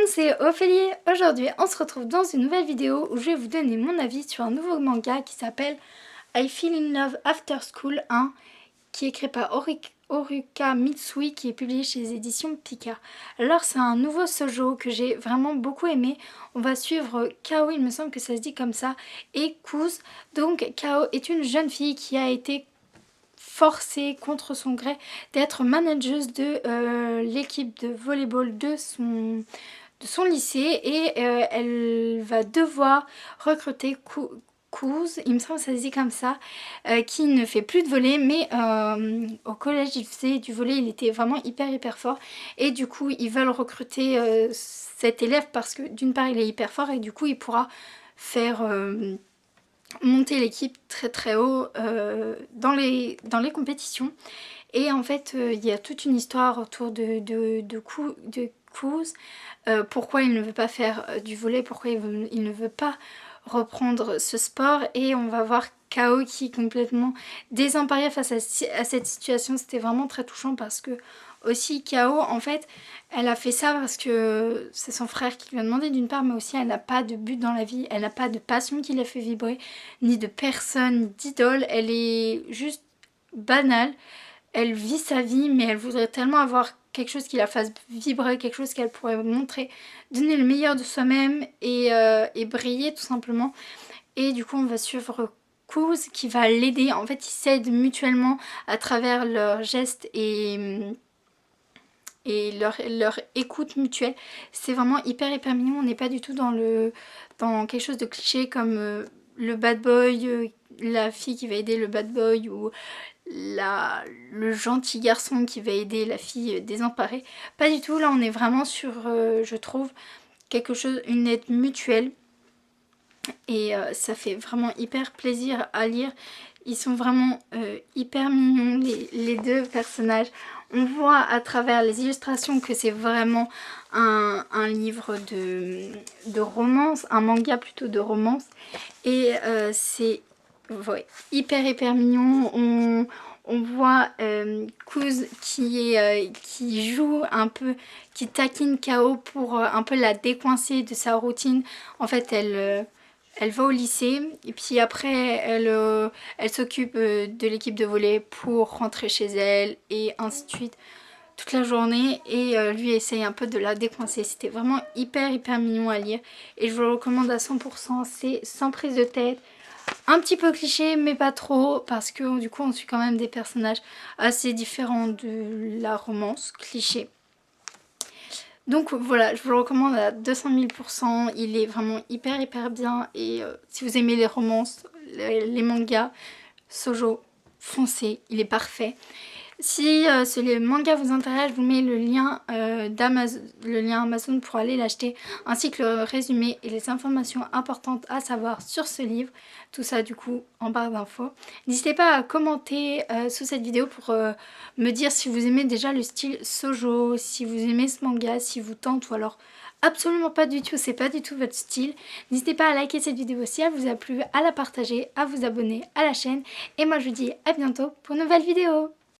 C'est Ophélie. Aujourd'hui on se retrouve dans une nouvelle vidéo où je vais vous donner mon avis sur un nouveau manga qui s'appelle I Feel in Love After School 1, qui est écrit par Haruka Mitsui, qui est publié chez les éditions Pika. Alors c'est un nouveau shoujo que j'ai vraiment beaucoup aimé. On va suivre Kao, il me semble que ça se dit comme ça, et Kuz. Donc Kao est une jeune fille qui a été forcée contre son gré d'être manageuse de l'équipe de volleyball de son lycée, et elle va devoir recruter Kuz, il me semble que ça se dit comme ça, qui ne fait plus de volley, mais au collège il faisait du volley, il était vraiment hyper fort, et du coup ils veulent recruter cet élève parce que d'une part il est hyper fort et du coup il pourra faire monter l'équipe très haut dans les compétitions. Et en fait il y a toute une histoire autour de Kuz. Pourquoi il ne veut pas faire du volley, pourquoi il ne veut pas reprendre ce sport, et on va voir Kao qui est complètement désemparée face à cette situation. C'était vraiment très touchant parce que aussi Kao, en fait, elle a fait ça parce que c'est son frère qui lui a demandé d'une part, mais aussi elle n'a pas de but dans la vie, elle n'a pas de passion qui la fait vibrer, ni de personne, d'idole, elle est juste banale. Elle vit sa vie, mais elle voudrait tellement avoir quelque chose qui la fasse vibrer, quelque chose qu'elle pourrait montrer, donner le meilleur de soi-même et briller tout simplement. Et du coup on va suivre Kuz qui va l'aider. En fait ils s'aident mutuellement à travers leurs gestes et leur écoute mutuelle. C'est vraiment hyper mignon. On n'est pas du tout dans quelque chose de cliché comme le bad boy, la fille qui va aider le bad boy, ou le gentil garçon qui va aider la fille désemparée. Pas du tout, là on est vraiment sur, je trouve, quelque chose, une aide mutuelle. Et ça fait vraiment hyper plaisir à lire. Ils sont vraiment hyper mignons, les deux personnages. On voit à travers les illustrations que c'est vraiment un livre de romance, un manga plutôt de romance. Et c'est hyper mignon. On voit Kuz qui joue un peu, qui taquine Kao pour un peu la décoincer de sa routine. En fait, elle va au lycée et puis après elle s'occupe de l'équipe de volley pour rentrer chez elle et ainsi de suite toute la journée, et lui essaye un peu de la décoincer. C'était vraiment hyper mignon à lire et je vous le recommande à 100%. C'est sans prise de tête, un petit peu cliché mais pas trop, parce que du coup on suit quand même des personnages assez différents de la romance cliché. Donc voilà, je vous le recommande à 200 000%, il est vraiment hyper bien, et si vous aimez les romances, les mangas, shoujo, foncez, il est parfait. Si ce manga vous intéresse, je vous mets le lien Amazon pour aller l'acheter, ainsi que le résumé et les informations importantes à savoir sur ce livre. Tout ça du coup en barre d'infos. N'hésitez pas à commenter sous cette vidéo pour me dire si vous aimez déjà le style shoujo, si vous aimez ce manga, si vous tente, ou alors absolument pas du tout, c'est pas du tout votre style. N'hésitez pas à liker cette vidéo si elle vous a plu, à la partager, à vous abonner à la chaîne. Et moi je vous dis à bientôt pour une nouvelle vidéo.